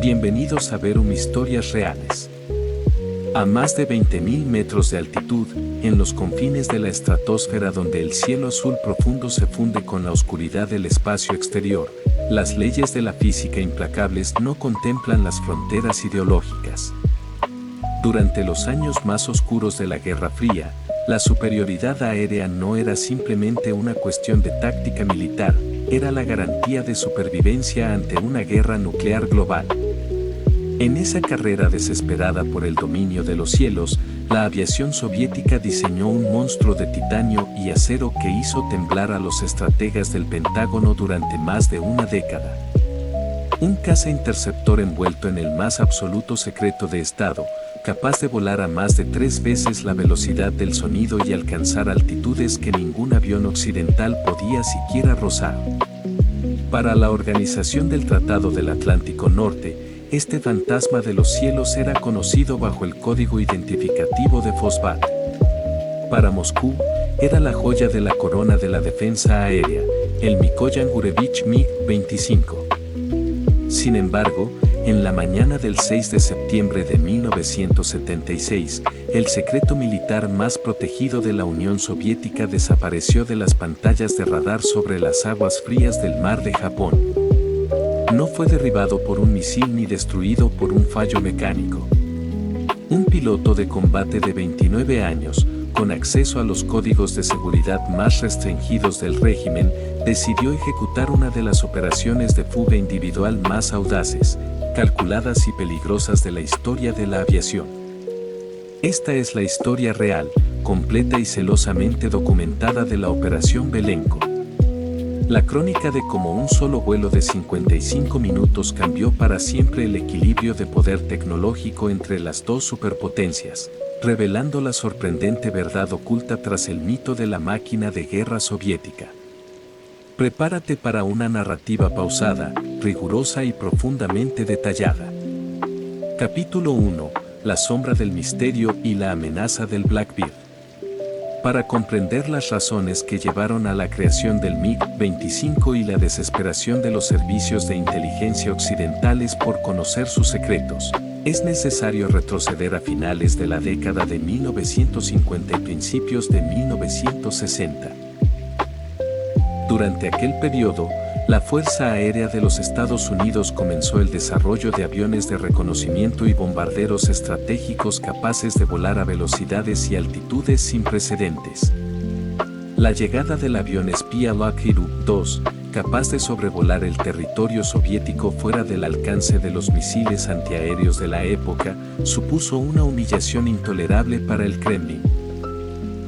Bienvenidos a Verum Historias Reales. A más de 20.000 metros de altitud, en los confines de la estratosfera donde el cielo azul profundo se funde con la oscuridad del espacio exterior, las leyes de la física implacables no contemplan las fronteras ideológicas. Durante los años más oscuros de la Guerra Fría, la superioridad aérea no era simplemente una cuestión de táctica militar, era la garantía de supervivencia ante una guerra nuclear global. En esa carrera desesperada por el dominio de los cielos, la aviación soviética diseñó un monstruo de titanio y acero que hizo temblar a los estrategas del Pentágono durante más de una década. Un caza interceptor envuelto en el más absoluto secreto de Estado, capaz de volar a más de 3 veces la velocidad del sonido y alcanzar altitudes que ningún avión occidental podía siquiera rozar. Para la Organización del Tratado del Atlántico Norte, este fantasma de los cielos era conocido bajo el código identificativo de Fosbat. Para Moscú, era la joya de la corona de la defensa aérea, el Mikoyan Gurevich MiG-25. Sin embargo, en la mañana del 6 de septiembre de 1976, el secreto militar más protegido de la Unión Soviética desapareció de las pantallas de radar sobre las aguas frías del mar de Japón. No fue derribado por un misil ni destruido por un fallo mecánico. Un piloto de combate de 29 años, con acceso a los códigos de seguridad más restringidos del régimen, decidió ejecutar una de las operaciones de fuga individual más audaces, calculadas y peligrosas de la historia de la aviación. Esta es la historia real, completa y celosamente documentada de la Operación Belenko. La crónica de cómo un solo vuelo de 55 minutos cambió para siempre el equilibrio de poder tecnológico entre las dos superpotencias, revelando la sorprendente verdad oculta tras el mito de la máquina de guerra soviética. Prepárate para una narrativa pausada, rigurosa y profundamente detallada. Capítulo 1. La sombra del misterio y la amenaza del Blackbeard. Para comprender las razones que llevaron a la creación del MiG-25 y la desesperación de los servicios de inteligencia occidentales por conocer sus secretos, es necesario retroceder a finales de la década de 1950 y principios de 1960. Durante aquel periodo, la Fuerza Aérea de los Estados Unidos comenzó el desarrollo de aviones de reconocimiento y bombarderos estratégicos capaces de volar a velocidades y altitudes sin precedentes. La llegada del avión espía Lockheed U-2, capaz de sobrevolar el territorio soviético fuera del alcance de los misiles antiaéreos de la época, supuso una humillación intolerable para el Kremlin.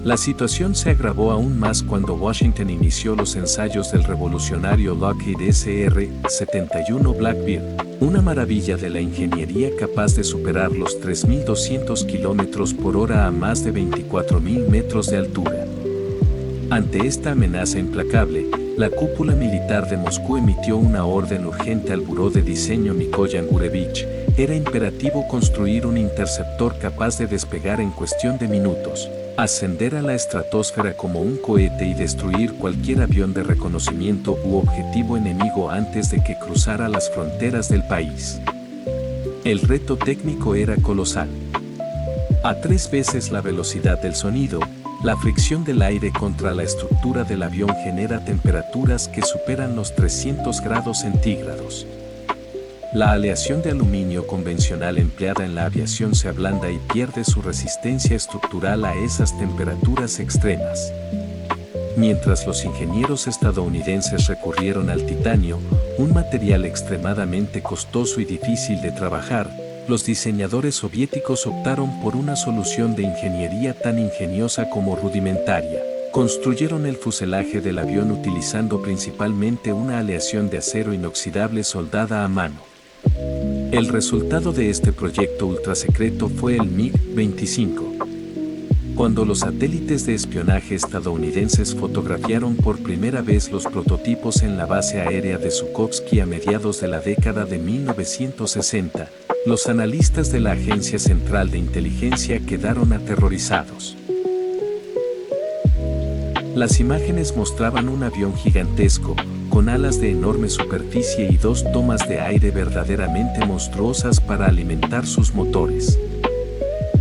La situación se agravó aún más cuando Washington inició los ensayos del revolucionario Lockheed SR-71 Blackbeard, una maravilla de la ingeniería capaz de superar los 3.200 km por hora a más de 24.000 metros de altura. Ante esta amenaza implacable, la cúpula militar de Moscú emitió una orden urgente al Buró de Diseño Mikoyan Gurevich. Era imperativo construir un interceptor capaz de despegar en cuestión de minutos, ascender a la estratosfera como un cohete y destruir cualquier avión de reconocimiento u objetivo enemigo antes de que cruzara las fronteras del país. El reto técnico era colosal. A 3 veces la velocidad del sonido, la fricción del aire contra la estructura del avión genera temperaturas que superan los 300 grados centígrados. La aleación de aluminio convencional empleada en la aviación se ablanda y pierde su resistencia estructural a esas temperaturas extremas. Mientras los ingenieros estadounidenses recurrieron al titanio, un material extremadamente costoso y difícil de trabajar, los diseñadores soviéticos optaron por una solución de ingeniería tan ingeniosa como rudimentaria. Construyeron el fuselaje del avión utilizando principalmente una aleación de acero inoxidable soldada a mano. El resultado de este proyecto ultrasecreto fue el MiG-25. Cuando los satélites de espionaje estadounidenses fotografiaron por primera vez los prototipos en la base aérea de Zhukovsky a mediados de la década de 1960, los analistas de la Agencia Central de Inteligencia quedaron aterrorizados. Las imágenes mostraban un avión gigantesco, con alas de enorme superficie y dos tomas de aire verdaderamente monstruosas para alimentar sus motores.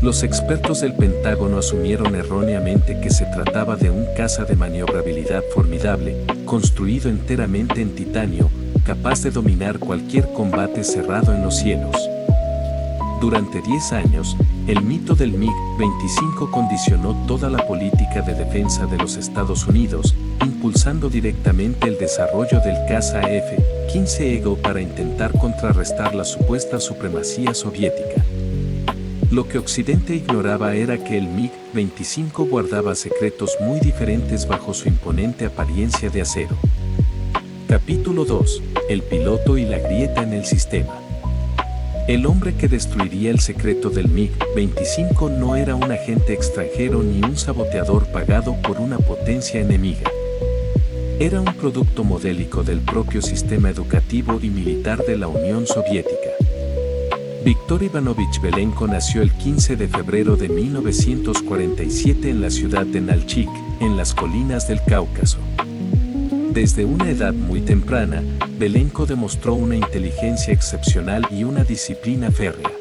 Los expertos del Pentágono asumieron erróneamente que se trataba de un caza de maniobrabilidad formidable, construido enteramente en titanio, capaz de dominar cualquier combate cerrado en los cielos. Durante 10 años, el mito del MiG-25 condicionó toda la política de defensa de los Estados Unidos, impulsando directamente el desarrollo del caza F-15 Eagle para intentar contrarrestar la supuesta supremacía soviética. Lo que Occidente ignoraba era que el MiG-25 guardaba secretos muy diferentes bajo su imponente apariencia de acero. Capítulo 2. El piloto y la grieta en el sistema. El hombre que destruiría el secreto del MiG-25 no era un agente extranjero ni un saboteador pagado por una potencia enemiga. Era un producto modélico del propio sistema educativo y militar de la Unión Soviética. Viktor Ivanovich Belenko nació el 15 de febrero de 1947 en la ciudad de Nalchik, en las colinas del Cáucaso. Desde una edad muy temprana, Belenko demostró una inteligencia excepcional y una disciplina férrea.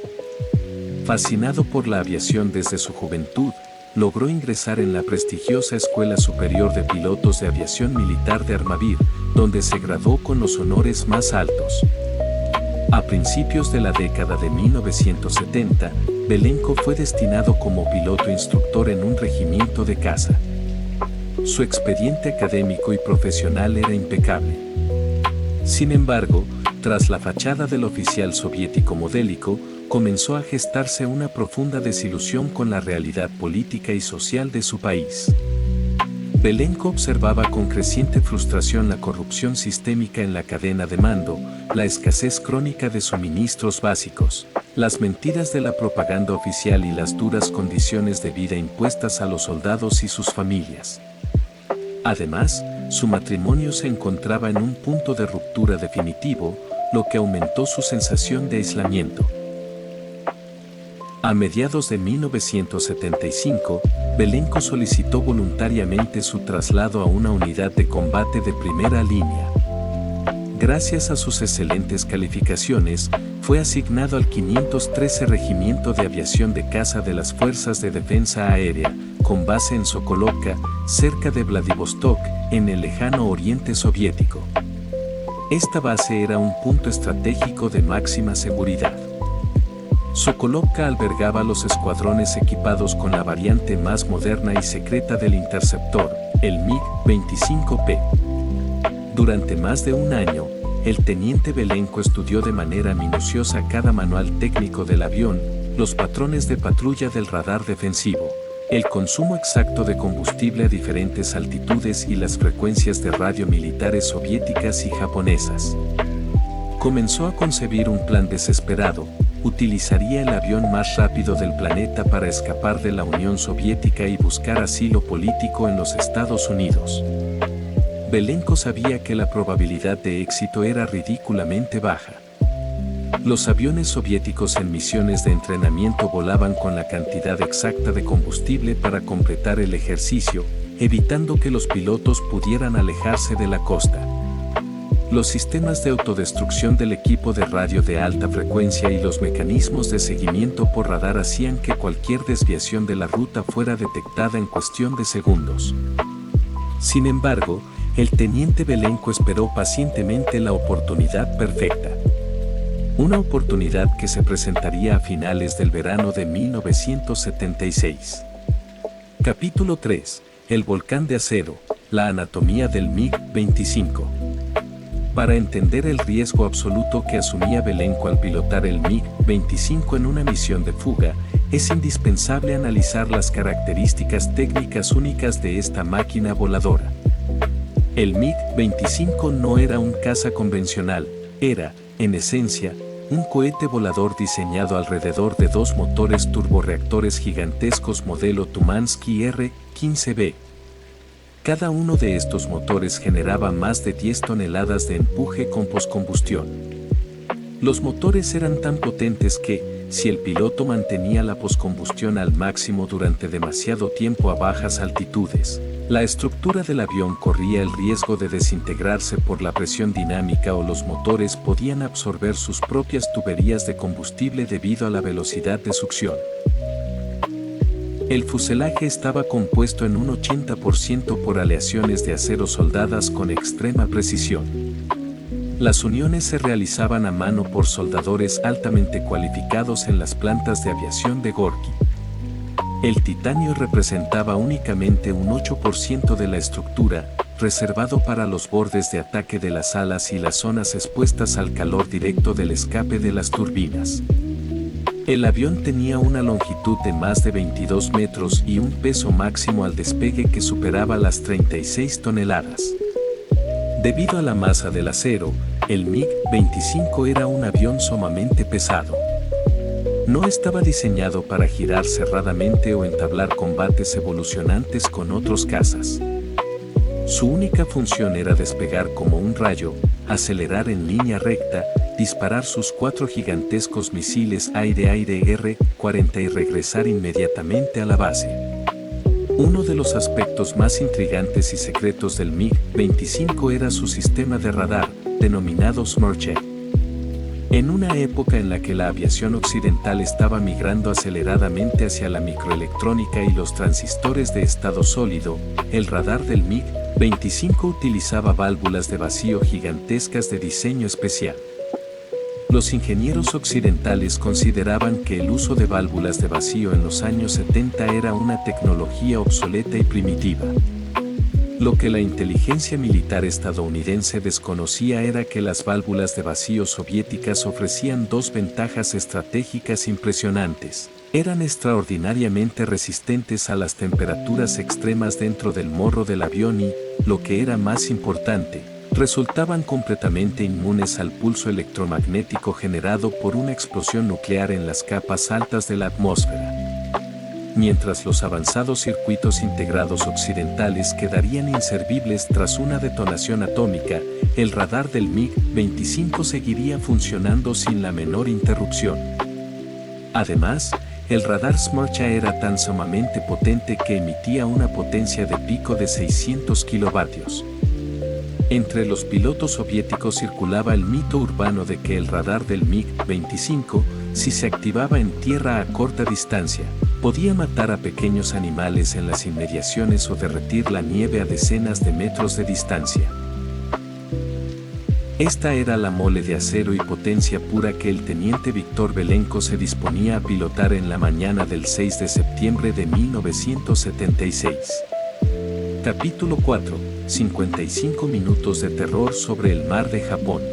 Fascinado por la aviación desde su juventud, logró ingresar en la prestigiosa Escuela Superior de Pilotos de Aviación Militar de Armavir, donde se graduó con los honores más altos. A principios de la década de 1970, Belenko fue destinado como piloto instructor en un regimiento de caza. Su expediente académico y profesional era impecable. Sin embargo, tras la fachada del oficial soviético modélico, comenzó a gestarse una profunda desilusión con la realidad política y social de su país. Belenko observaba con creciente frustración la corrupción sistémica en la cadena de mando, la escasez crónica de suministros básicos, las mentiras de la propaganda oficial y las duras condiciones de vida impuestas a los soldados y sus familias. Además, su matrimonio se encontraba en un punto de ruptura definitivo, lo que aumentó su sensación de aislamiento. A mediados de 1975, Belenko solicitó voluntariamente su traslado a una unidad de combate de primera línea. Gracias a sus excelentes calificaciones, fue asignado al 513 Regimiento de Aviación de Caza de las Fuerzas de Defensa Aérea, con base en Sokolovka, cerca de Vladivostok, en el lejano oriente soviético. Esta base era un punto estratégico de máxima seguridad. Sokolovka albergaba los escuadrones equipados con la variante más moderna y secreta del interceptor, el MiG-25P. Durante más de un año, el teniente Belenko estudió de manera minuciosa cada manual técnico del avión, los patrones de patrulla del radar defensivo, el consumo exacto de combustible a diferentes altitudes y las frecuencias de radio militares soviéticas y japonesas. Comenzó a concebir un plan desesperado. Utilizaría el avión más rápido del planeta para escapar de la Unión Soviética y buscar asilo político en los Estados Unidos. Belenko sabía que la probabilidad de éxito era ridículamente baja. Los aviones soviéticos en misiones de entrenamiento volaban con la cantidad exacta de combustible para completar el ejercicio, evitando que los pilotos pudieran alejarse de la costa. Los sistemas de autodestrucción del equipo de radio de alta frecuencia y los mecanismos de seguimiento por radar hacían que cualquier desviación de la ruta fuera detectada en cuestión de segundos. Sin embargo, el teniente Belenko esperó pacientemente la oportunidad perfecta. Una oportunidad que se presentaría a finales del verano de 1976. Capítulo 3. El volcán de acero, la anatomía del MiG-25. Para entender el riesgo absoluto que asumía Belenko al pilotar el MiG-25 en una misión de fuga, es indispensable analizar las características técnicas únicas de esta máquina voladora. El MiG-25 no era un caza convencional, era, en esencia, un cohete volador diseñado alrededor de dos motores turborreactores gigantescos modelo Tumansky R-15B. Cada uno de estos motores generaba más de 10 toneladas de empuje con poscombustión. Los motores eran tan potentes que, si el piloto mantenía la poscombustión al máximo durante demasiado tiempo a bajas altitudes, la estructura del avión corría el riesgo de desintegrarse por la presión dinámica o los motores podían absorber sus propias tuberías de combustible debido a la velocidad de succión. El fuselaje estaba compuesto en un 80% por aleaciones de acero soldadas con extrema precisión. Las uniones se realizaban a mano por soldadores altamente cualificados en las plantas de aviación de Gorky. El titanio representaba únicamente un 8% de la estructura, reservado para los bordes de ataque de las alas y las zonas expuestas al calor directo del escape de las turbinas. El avión tenía una longitud de más de 22 metros y un peso máximo al despegue que superaba las 36 toneladas. Debido a la masa del acero, el MiG-25 era un avión sumamente pesado. No estaba diseñado para girar cerradamente o entablar combates evolucionantes con otros cazas. Su única función era despegar como un rayo, acelerar en línea recta, disparar sus 4 gigantescos misiles aire-aire R-40 y regresar inmediatamente a la base. Uno de los aspectos más intrigantes y secretos del MiG-25 era su sistema de radar, denominado SMERCH. En una época en la que la aviación occidental estaba migrando aceleradamente hacia la microelectrónica y los transistores de estado sólido, el radar del MiG-25 utilizaba válvulas de vacío gigantescas de diseño especial. Los ingenieros occidentales consideraban que el uso de válvulas de vacío en los años 70 era una tecnología obsoleta y primitiva. Lo que la inteligencia militar estadounidense desconocía era que las válvulas de vacío soviéticas ofrecían dos ventajas estratégicas impresionantes. Eran extraordinariamente resistentes a las temperaturas extremas dentro del morro del avión y, lo que era más importante, resultaban completamente inmunes al pulso electromagnético generado por una explosión nuclear en las capas altas de la atmósfera. Mientras los avanzados circuitos integrados occidentales quedarían inservibles tras una detonación atómica, el radar del MiG-25 seguiría funcionando sin la menor interrupción. Además, el radar SMERCH era tan sumamente potente que emitía una potencia de pico de 600 kilovatios. Entre los pilotos soviéticos circulaba el mito urbano de que el radar del MiG-25, si se activaba en tierra a corta distancia, podía matar a pequeños animales en las inmediaciones o derretir la nieve a decenas de metros de distancia. Esta era la mole de acero y potencia pura que el teniente Víctor Belenko se disponía a pilotar en la mañana del 6 de septiembre de 1976. Capítulo 4. 55 minutos de terror sobre el mar de Japón.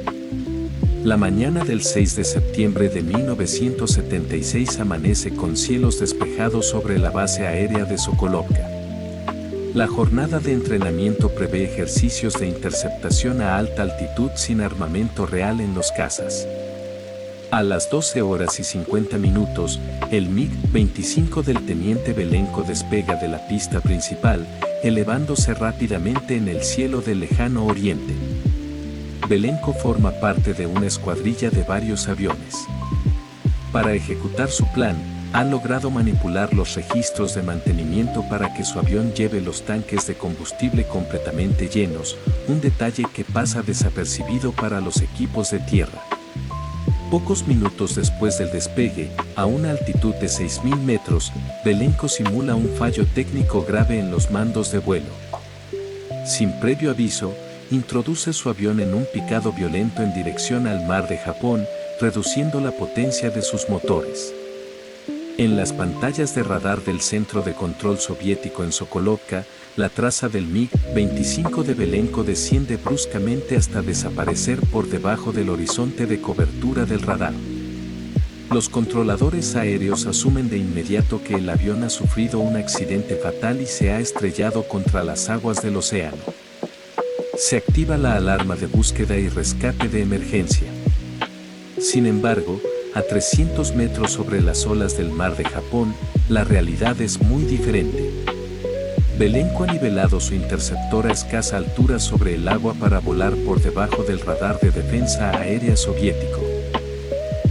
La mañana del 6 de septiembre de 1976 amanece con cielos despejados sobre la base aérea de Sokolovka. La jornada de entrenamiento prevé ejercicios de interceptación a alta altitud sin armamento real en los cazas. A las 12 horas y 50 minutos, el MiG-25 del teniente Belenko despega de la pista principal, elevándose rápidamente en el cielo del lejano oriente. Belenko forma parte de una escuadrilla de varios aviones. Para ejecutar su plan, ha logrado manipular los registros de mantenimiento para que su avión lleve los tanques de combustible completamente llenos, un detalle que pasa desapercibido para los equipos de tierra. Pocos minutos después del despegue, a una altitud de 6.000 metros, Belenko simula un fallo técnico grave en los mandos de vuelo. Sin previo aviso, introduce su avión en un picado violento en dirección al mar de Japón, reduciendo la potencia de sus motores. En las pantallas de radar del centro de control soviético en Sokolovka, la traza del MiG-25 de Belenko desciende bruscamente hasta desaparecer por debajo del horizonte de cobertura del radar. Los controladores aéreos asumen de inmediato que el avión ha sufrido un accidente fatal y se ha estrellado contra las aguas del océano. Se activa la alarma de búsqueda y rescate de emergencia. Sin embargo, a 300 metros sobre las olas del mar de Japón, la realidad es muy diferente. Belenko ha nivelado su interceptor a escasa altura sobre el agua para volar por debajo del radar de defensa aérea soviético.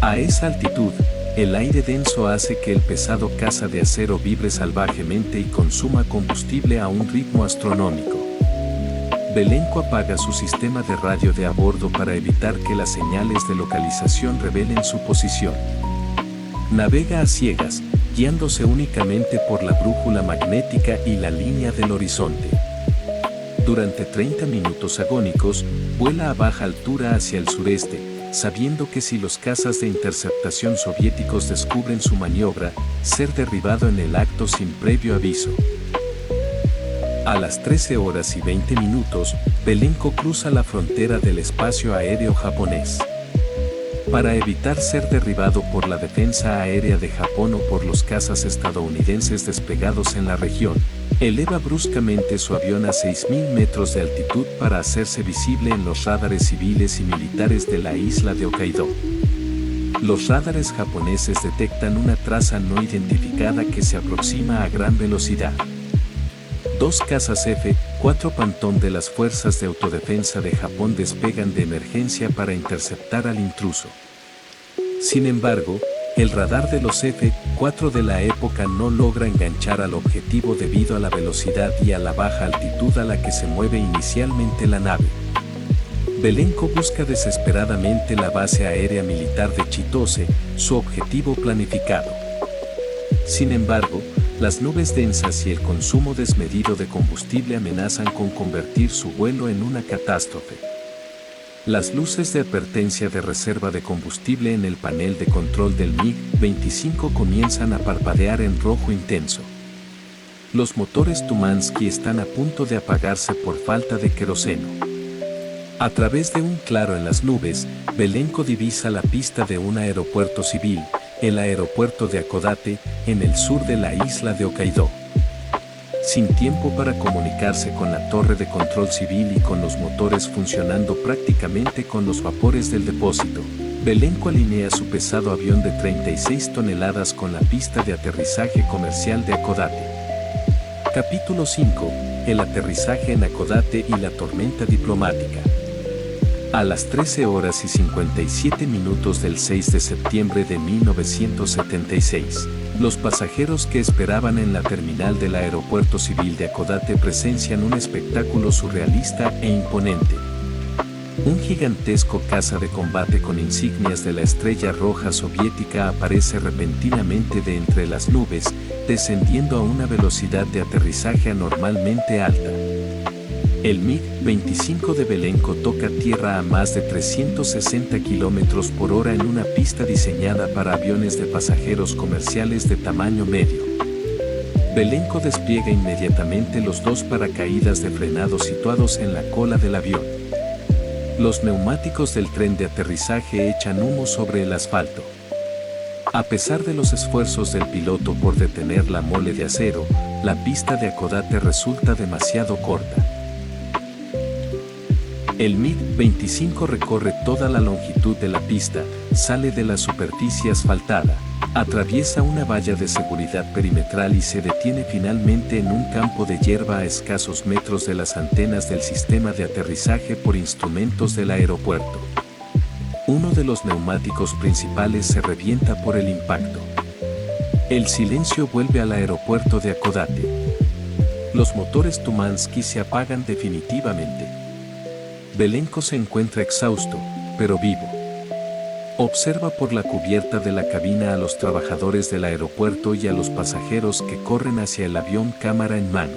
A esa altitud, el aire denso hace que el pesado caza de acero vibre salvajemente y consuma combustible a un ritmo astronómico. Belenko apaga su sistema de radio de a bordo para evitar que las señales de localización revelen su posición. Navega a ciegas, guiándose únicamente por la brújula magnética y la línea del horizonte. Durante 30 minutos agónicos, vuela a baja altura hacia el sureste, sabiendo que si los cazas de interceptación soviéticos descubren su maniobra, ser derribado en el acto sin previo aviso. A las 13 horas y 20 minutos, Belenko cruza la frontera del espacio aéreo japonés. Para evitar ser derribado por la defensa aérea de Japón o por los cazas estadounidenses desplegados en la región, eleva bruscamente su avión a 6.000 metros de altitud para hacerse visible en los radares civiles y militares de la isla de Hokkaido. Los radares japoneses detectan una traza no identificada que se aproxima a gran velocidad. Dos cazas F-4 Phantom de las Fuerzas de Autodefensa de Japón despegan de emergencia para interceptar al intruso. Sin embargo, el radar de los F-4 de la época no logra enganchar al objetivo debido a la velocidad y a la baja altitud a la que se mueve inicialmente la nave. Belenko busca desesperadamente la base aérea militar de Chitose, su objetivo planificado. Sin embargo, las nubes densas y el consumo desmedido de combustible amenazan con convertir su vuelo en una catástrofe. Las luces de advertencia de reserva de combustible en el panel de control del MiG-25 comienzan a parpadear en rojo intenso. Los motores Tumansky están a punto de apagarse por falta de queroseno. A través de un claro en las nubes, Belenko divisa la pista de un aeropuerto civil, el aeropuerto de Hakodate, en el sur de la isla de Hokkaido. Sin tiempo para comunicarse con la torre de control civil y con los motores funcionando prácticamente con los vapores del depósito, Belenko alinea su pesado avión de 36 toneladas con la pista de aterrizaje comercial de Hakodate. Capítulo 5. El aterrizaje en Hakodate y la tormenta diplomática. A las 13 horas y 57 minutos del 6 de septiembre de 1976, los pasajeros que esperaban en la terminal del aeropuerto civil de Hakodate presencian un espectáculo surrealista e imponente. Un gigantesco caza de combate con insignias de la Estrella Roja soviética aparece repentinamente de entre las nubes, descendiendo a una velocidad de aterrizaje anormalmente alta. El MiG-25 de Belenko toca tierra a más de 360 km por hora en una pista diseñada para aviones de pasajeros comerciales de tamaño medio. Belenko despliega inmediatamente los dos paracaídas de frenado situados en la cola del avión. Los neumáticos del tren de aterrizaje echan humo sobre el asfalto. A pesar de los esfuerzos del piloto por detener la mole de acero, la pista de Hakodate resulta demasiado corta. El MiG-25 recorre toda la longitud de la pista, sale de la superficie asfaltada, atraviesa una valla de seguridad perimetral y se detiene finalmente en un campo de hierba a escasos metros de las antenas del sistema de aterrizaje por instrumentos del aeropuerto. Uno de los neumáticos principales se revienta por el impacto. El silencio vuelve al aeropuerto de Hakodate. Los motores Tumansky se apagan definitivamente. Belenko se encuentra exhausto, pero vivo. Observa por la cubierta de la cabina a los trabajadores del aeropuerto y a los pasajeros que corren hacia el avión cámara en mano.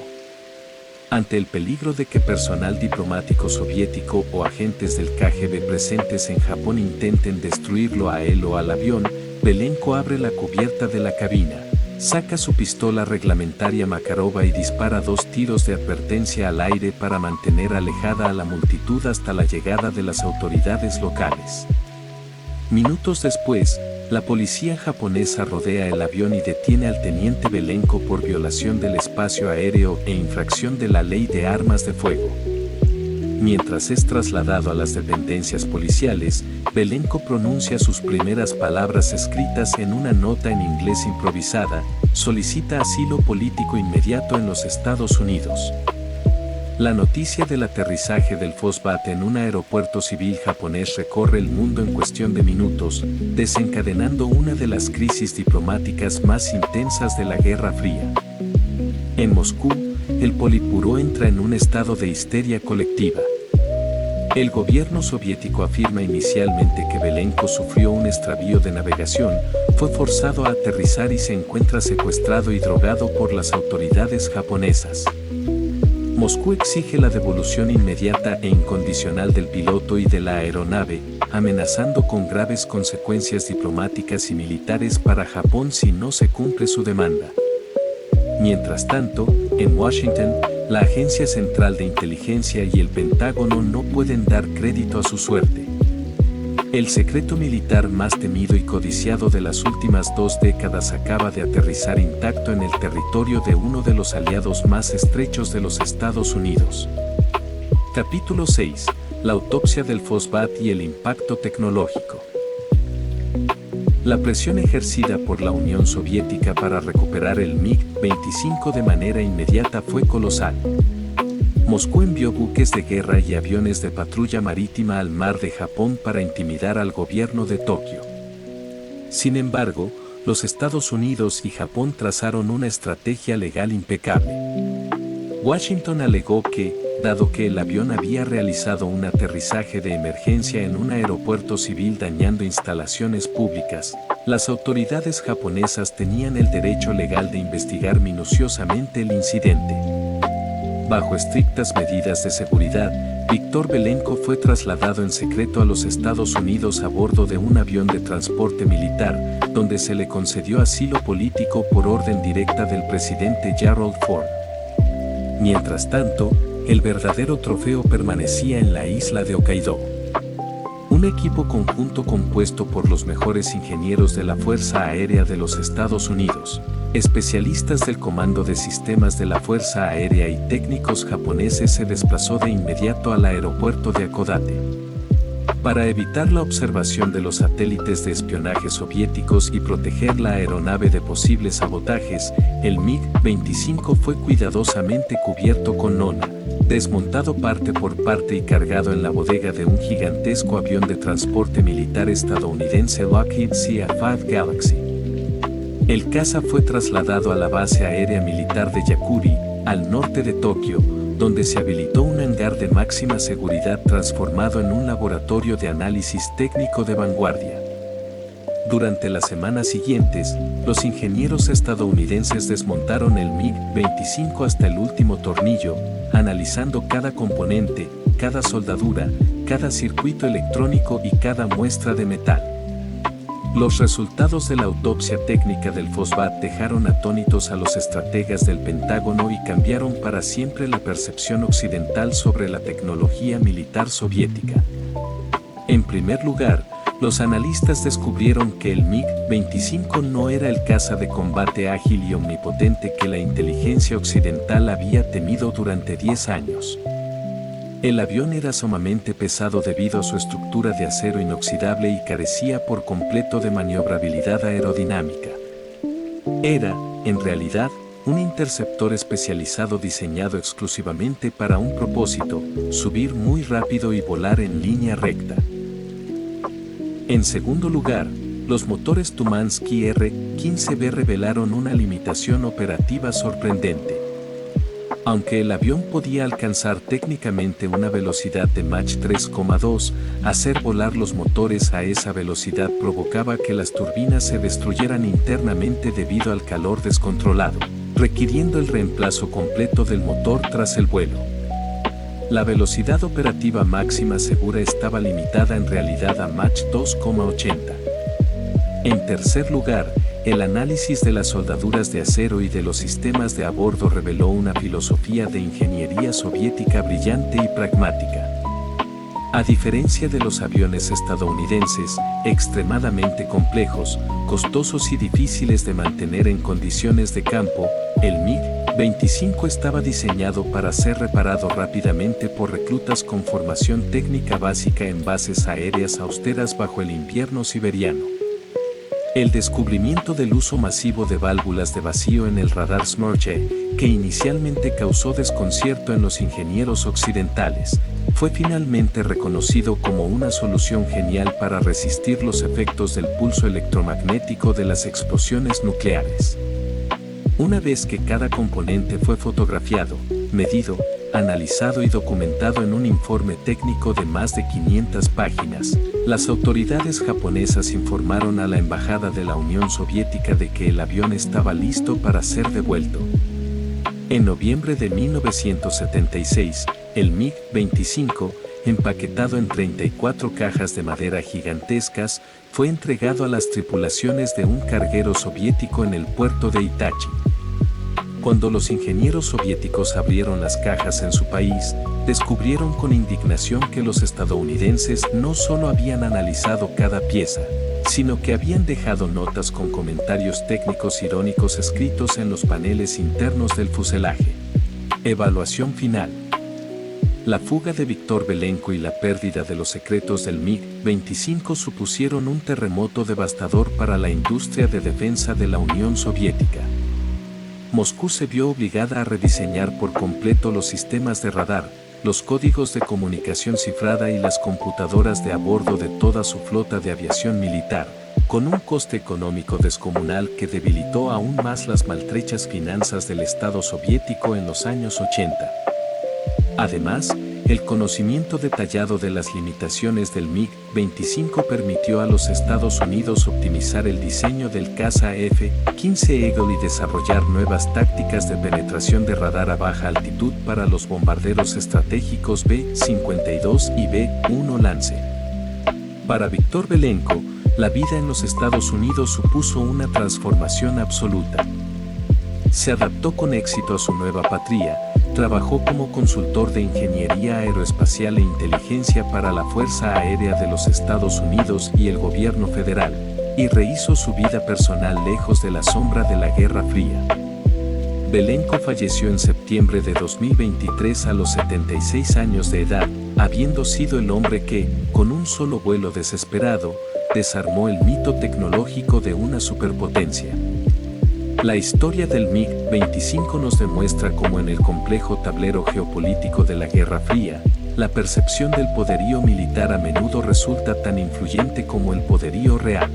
Ante el peligro de que personal diplomático soviético o agentes del KGB presentes en Japón intenten destruirlo a él o al avión, Belenko abre la cubierta de la cabina, saca su pistola reglamentaria Makarova y dispara 2 tiros de advertencia al aire para mantener alejada a la multitud hasta la llegada de las autoridades locales. Minutos después, la policía japonesa rodea el avión y detiene al teniente Belenko por violación del espacio aéreo e infracción de la ley de armas de fuego. Mientras es trasladado a las dependencias policiales, Belenko pronuncia sus primeras palabras escritas en una nota en inglés improvisada: solicita asilo político inmediato en los Estados Unidos. La noticia del aterrizaje del Fosbat en un aeropuerto civil japonés recorre el mundo en cuestión de minutos, desencadenando una de las crisis diplomáticas más intensas de la Guerra Fría. En Moscú, el Politburó entra en un estado de histeria colectiva. El gobierno soviético afirma inicialmente que Belenko sufrió un extravío de navegación, fue forzado a aterrizar y se encuentra secuestrado y drogado por las autoridades japonesas. Moscú exige la devolución inmediata e incondicional del piloto y de la aeronave, amenazando con graves consecuencias diplomáticas y militares para Japón si no se cumple su demanda. Mientras tanto, en Washington, la Agencia Central de Inteligencia y el Pentágono no pueden dar crédito a su suerte. El secreto militar más temido y codiciado de las últimas 2 décadas acaba de aterrizar intacto en el territorio de uno de los aliados más estrechos de los Estados Unidos. Capítulo 6. La autopsia del Fosbat y el impacto tecnológico. La presión ejercida por la Unión Soviética para recuperar el MiG-25 de manera inmediata fue colosal. Moscú envió buques de guerra y aviones de patrulla marítima al mar de Japón para intimidar al gobierno de Tokio. Sin embargo, los Estados Unidos y Japón trazaron una estrategia legal impecable. Washington alegó que, dado que el avión había realizado un aterrizaje de emergencia en un aeropuerto civil dañando instalaciones públicas, las autoridades japonesas tenían el derecho legal de investigar minuciosamente el incidente. Bajo estrictas medidas de seguridad, Víctor Belenko fue trasladado en secreto a los Estados Unidos a bordo de un avión de transporte militar, donde se le concedió asilo político por orden directa del presidente Gerald Ford. Mientras tanto, el verdadero trofeo permanecía en la isla de Hokkaido. Un equipo conjunto compuesto por los mejores ingenieros de la Fuerza Aérea de los Estados Unidos, especialistas del Comando de Sistemas de la Fuerza Aérea y técnicos japoneses se desplazó de inmediato al aeropuerto de Hakodate. Para evitar la observación de los satélites de espionaje soviéticos y proteger la aeronave de posibles sabotajes, el MiG-25 fue cuidadosamente cubierto con lona, desmontado parte por parte y cargado en la bodega de un gigantesco avión de transporte militar estadounidense Lockheed CF-5 Galaxy. El caza fue trasladado a la base aérea militar de Yakuri, al norte de Tokio, donde se habilitó un hangar de máxima seguridad transformado en un laboratorio de análisis técnico de vanguardia. Durante las semanas siguientes, los ingenieros estadounidenses desmontaron el MiG-25 hasta el último tornillo, analizando cada componente, cada soldadura, cada circuito electrónico y cada muestra de metal. Los resultados de la autopsia técnica del Fosbat dejaron atónitos a los estrategas del Pentágono y cambiaron para siempre la percepción occidental sobre la tecnología militar soviética. En primer lugar, los analistas descubrieron que el MiG-25 no era el caza de combate ágil y omnipotente que la inteligencia occidental había temido durante 10 años. El avión era sumamente pesado debido a su estructura de acero inoxidable y carecía por completo de maniobrabilidad aerodinámica. Era, en realidad, un interceptor especializado diseñado exclusivamente para un propósito: subir muy rápido y volar en línea recta. En segundo lugar, los motores Tumansky R-15B revelaron una limitación operativa sorprendente. Aunque el avión podía alcanzar técnicamente una velocidad de Mach 3,2, hacer volar los motores a esa velocidad provocaba que las turbinas se destruyeran internamente debido al calor descontrolado, requiriendo el reemplazo completo del motor tras el vuelo. La velocidad operativa máxima segura estaba limitada en realidad a Mach 2,80. En tercer lugar, el análisis de las soldaduras de acero y de los sistemas de a bordo reveló una filosofía de ingeniería soviética brillante y pragmática. A diferencia de los aviones estadounidenses, extremadamente complejos, costosos y difíciles de mantener en condiciones de campo, el MiG-25 estaba diseñado para ser reparado rápidamente por reclutas con formación técnica básica en bases aéreas austeras bajo el invierno siberiano. El descubrimiento del uso masivo de válvulas de vacío en el radar Schnorche, que inicialmente causó desconcierto en los ingenieros occidentales, fue finalmente reconocido como una solución genial para resistir los efectos del pulso electromagnético de las explosiones nucleares. Una vez que cada componente fue fotografiado, medido, analizado y documentado en un informe técnico de más de 500 páginas, las autoridades japonesas informaron a la Embajada de la Unión Soviética de que el avión estaba listo para ser devuelto. En noviembre de 1976, el MiG-25, empaquetado en 34 cajas de madera gigantescas, fue entregado a las tripulaciones de un carguero soviético en el puerto de Itachi. Cuando los ingenieros soviéticos abrieron las cajas en su país, descubrieron con indignación que los estadounidenses no solo habían analizado cada pieza, sino que habían dejado notas con comentarios técnicos irónicos escritos en los paneles internos del fuselaje. Evaluación final. La fuga de Víctor Belenko y la pérdida de los secretos del MiG-25 supusieron un terremoto devastador para la industria de defensa de la Unión Soviética. Moscú se vio obligada a rediseñar por completo los sistemas de radar, los códigos de comunicación cifrada y las computadoras de a bordo de toda su flota de aviación militar, con un coste económico descomunal que debilitó aún más las maltrechas finanzas del Estado soviético en los años 80. Además, el conocimiento detallado de las limitaciones del MiG-25 permitió a los Estados Unidos optimizar el diseño del caza F-15 Eagle y desarrollar nuevas tácticas de penetración de radar a baja altitud para los bombarderos estratégicos B-52 y B-1 Lance. Para Víctor Belenko, la vida en los Estados Unidos supuso una transformación absoluta. Se adaptó con éxito a su nueva patria. Trabajó como consultor de ingeniería aeroespacial e inteligencia para la Fuerza Aérea de los Estados Unidos y el gobierno federal, y rehizo su vida personal lejos de la sombra de la Guerra Fría. Belenko falleció en septiembre de 2023 a los 76 años de edad, habiendo sido el hombre que, con un solo vuelo desesperado, desarmó el mito tecnológico de una superpotencia. La historia del MiG-25 nos demuestra cómo en el complejo tablero geopolítico de la Guerra Fría, la percepción del poderío militar a menudo resulta tan influyente como el poderío real.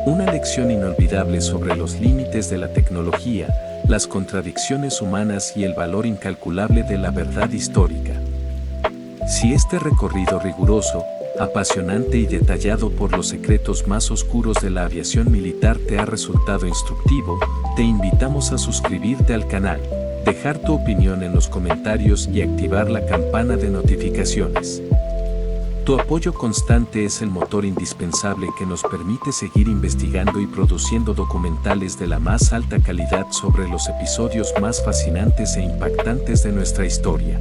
Una lección inolvidable sobre los límites de la tecnología, las contradicciones humanas y el valor incalculable de la verdad histórica. Si este recorrido riguroso, apasionante y detallado por los secretos más oscuros de la aviación militar te ha resultado instructivo, te invitamos a suscribirte al canal, dejar tu opinión en los comentarios y activar la campana de notificaciones. Tu apoyo constante es el motor indispensable que nos permite seguir investigando y produciendo documentales de la más alta calidad sobre los episodios más fascinantes e impactantes de nuestra historia.